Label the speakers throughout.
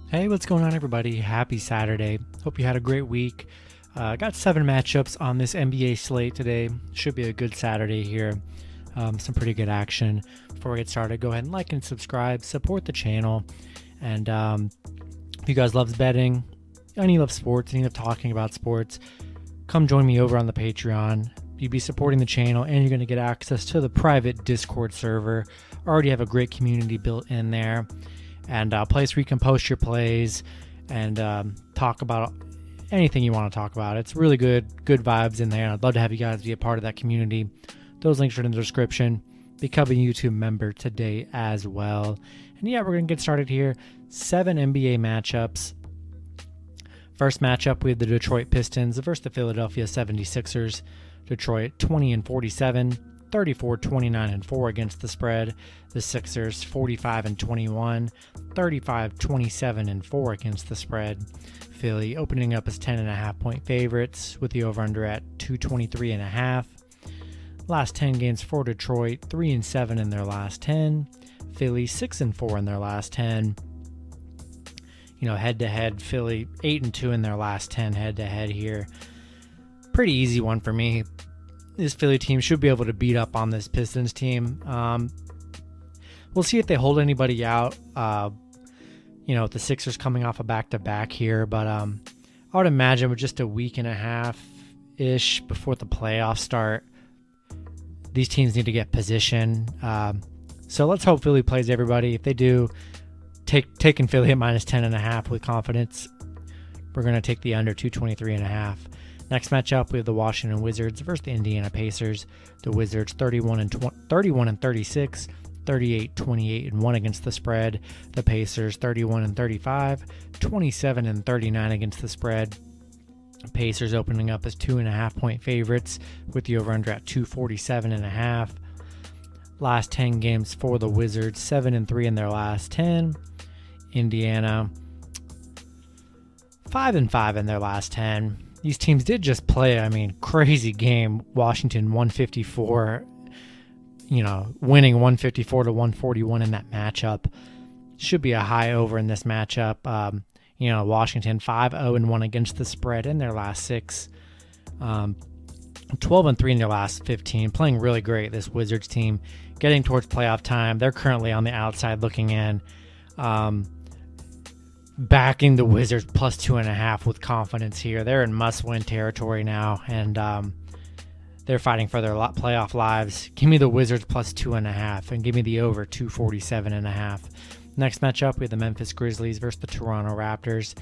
Speaker 1: Hey, what's going on, everybody? Happy Saturday. Hope you had a great week. Got 7 matchups on this NBA slate today. Should be a good Saturday here. Some pretty good action. Before we get started, go ahead and like and subscribe. Support the channel. And if you guys love betting, and you love sports, and you love talking about sports, come join me over on the Patreon. You'll be supporting the channel, and you're going to get access to the private Discord server. Already have a great community built in there. And a place where you can post your plays and talk about anything you want to talk about. It's really good vibes in there. And I'd love to have you guys be a part of that community. Those links are in the description. Become a YouTube member today as well. And yeah, we're going to get started here. 7 NBA matchups. First matchup, we have the Detroit Pistons versus the Philadelphia 76ers. Detroit 20-47. 34-29-4 against the spread. The Sixers 45-21, 35-27-4 against the spread. Philly opening up as 10.5 point favorites with the over/under at 223.5. Last 10 games for Detroit, 3-7 in their last 10. Philly 6-4 in their last 10. Head to head, Philly 8-2 in their last 10 head to head here. Pretty easy one for me. This Philly team should be able to beat up on this Pistons team. We'll see if they hold anybody out. The Sixers coming off a back-to-back here, but I would imagine with just a week and a half-ish before the playoffs start, these teams need to get position. So let's hope Philly plays everybody. If they do, taking Philly at minus 10.5 with confidence, we're going to take the under 223.5. Next matchup, we have the Washington Wizards versus the Indiana Pacers. The Wizards 31-36, 38-28-1 against the spread. The Pacers 31-35, 27-39 against the spread. Pacers opening up as 2.5 point favorites with the over/under at 247.5. Last 10 games for the Wizards, 7-3 in their last 10. Indiana 5-5 in their last 10. These teams did just play, crazy game. Washington 154, winning 154-141 in that matchup. Should be a high over in this matchup. Washington 5-0-1 against the spread in their last 6. 12-3 in their last 15. Playing really great, this Wizards team. Getting towards playoff time. They're currently on the outside looking in. Backing the Wizards plus 2.5 with confidence here. They're in must-win territory now, and they're fighting for their playoff lives. Give me the Wizards plus 2.5, and give me the over 247.5. Next matchup, we have the Memphis Grizzlies versus the Toronto Raptors.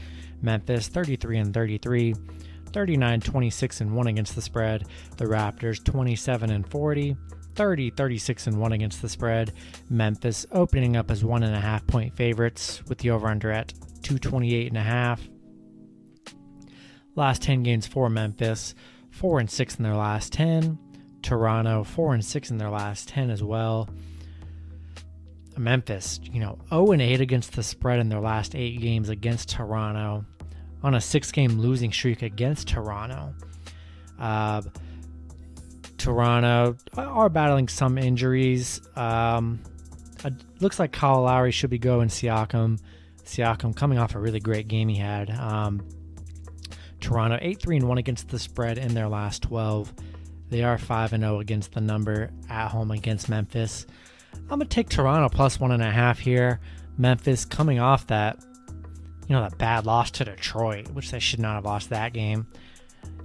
Speaker 1: Memphis 33-33, 39-26-1 against the spread. The Raptors 27-40. 36-1 against the spread. Memphis opening up as 1.5 point favorites with the over/under at 228.5. Last 10 games for Memphis, 4-6 in their last 10. Toronto 4-6 in their last 10 as well. Memphis, 0-8 against the spread in their last 8 games against Toronto, on a 6-game losing streak against Toronto. Toronto are battling some injuries. Looks like Kyle Lowry should be going. Siakam coming off a really great game he had. Toronto 8-3-1 against the spread in their last 12. They are 5-0 against the number at home against Memphis. I'm going to take Toronto plus 1.5 here. Memphis coming off that bad loss to Detroit, which they should not have lost that game.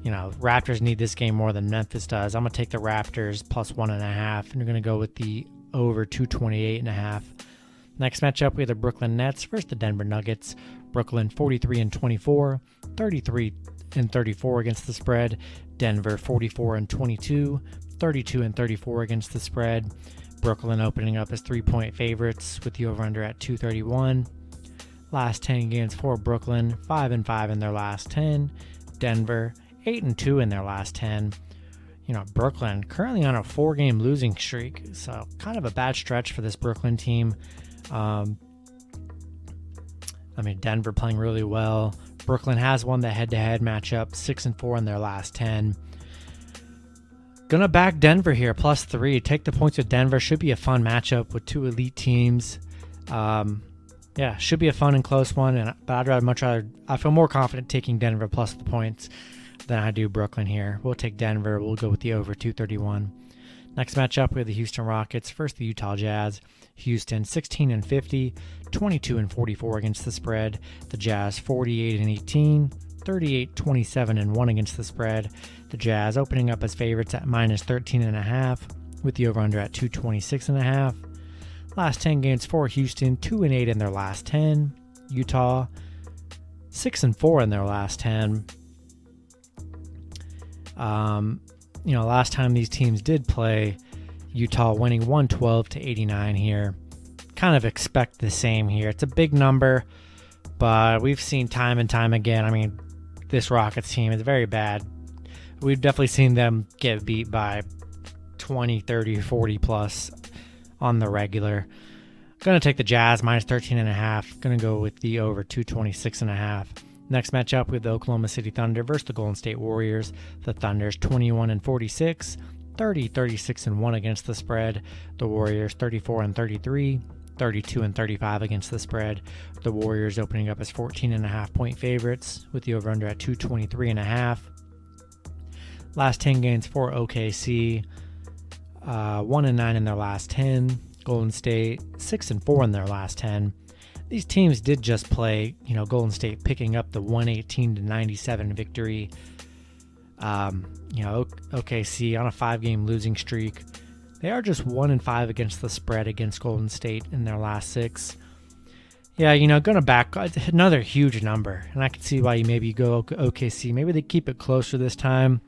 Speaker 1: Raptors need this game more than Memphis does. I'm going to take the Raptors plus 1.5, and you're going to go with the over 228.5. Next matchup, we have the Brooklyn Nets versus the Denver Nuggets. Brooklyn 43-24, 33-34 against the spread. Denver 44-22, 32-34 against the spread. Brooklyn opening up as 3-point favorites with the over/under at 231. Last 10 games for Brooklyn, 5-5 in their last 10. Denver 8-2 in their last 10. Brooklyn currently on a 4-game losing streak, so kind of a bad stretch for this Brooklyn team. Denver playing really well. Brooklyn has won the head-to-head matchup, 6-4 in their last 10. Gonna back Denver here, plus 3. Take the points with Denver. Should be a fun matchup with two elite teams. yeah, should be a fun and close one. But I feel more confident taking Denver plus the points than I do Brooklyn here. We'll take Denver. We'll go with the over 231. Next matchup, we have the Houston Rockets versus the Utah Jazz. Houston 16-50, 22-44 against the spread. The Jazz 48-18, 38-27-1 against the spread. The Jazz opening up as favorites at minus 13.5, with the over/under at 226.5. Last 10 games for Houston, 2-8 in their last 10. Utah 6-4 in their last 10. Last time these teams did play, Utah winning 112-89 here. Kind of expect the same here. It's a big number, but we've seen time and time again. I mean, this Rockets team is very bad. We've definitely seen them get beat by 20, 30, 40 plus on the regular. Going to take the Jazz minus 13.5. Going to go with the over 226.5. Next matchup, we have the Oklahoma City Thunder versus the Golden State Warriors. The Thunder's 21-46, 30-36-1 against the spread. The Warriors 34-33, 32-35 against the spread. The Warriors opening up as 14.5 point favorites, with the over/under at 223.5. Last 10 games for OKC, 1-9 in their last 10. Golden State 6-4 in their last 10. These teams did just play, Golden State picking up the 118-97 victory. OKC on a 5-game losing streak. They are just 1-5 against the spread against Golden State in their last 6. Yeah, going to back another huge number, and I can see why you go OKC. Maybe they keep it closer this time.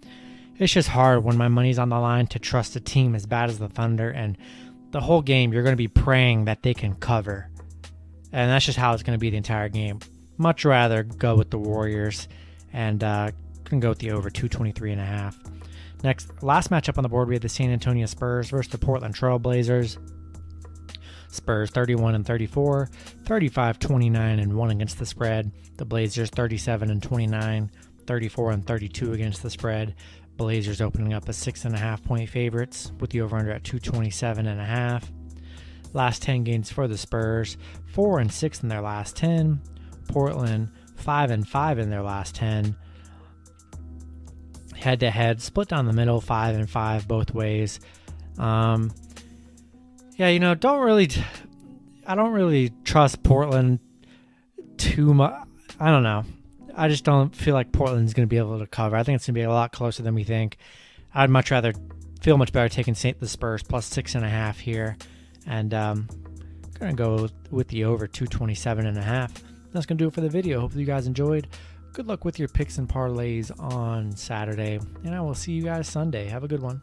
Speaker 1: It's just hard when my money's on the line to trust a team as bad as the Thunder, and the whole game you're going to be praying that they can cover. And that's just how it's going to be the entire game. Much rather go with the Warriors and can go with the over 223.5. Next, last matchup on the board, we have the San Antonio Spurs versus the Portland Trail Blazers. Spurs 31-34, 35-29-1 against the spread. The Blazers 37-29, 34-32 against the spread. Blazers opening up as 6.5 point favorites, with the over/under at 227.5. Last 10 games for the Spurs, 4-6 in their last 10. Portland 5-5 in their last 10. Head-to-head, split down the middle, 5-5 both ways. I don't really trust Portland too much. I don't know. I just don't feel like Portland's going to be able to cover. I think it's going to be a lot closer than we think. I'd feel much better taking the Spurs plus 6.5 here. And going to go with the over 227.5. That's going to do it for the video. Hopefully you guys enjoyed. Good luck with your picks and parlays on Saturday. And I will see you guys Sunday. Have a good one.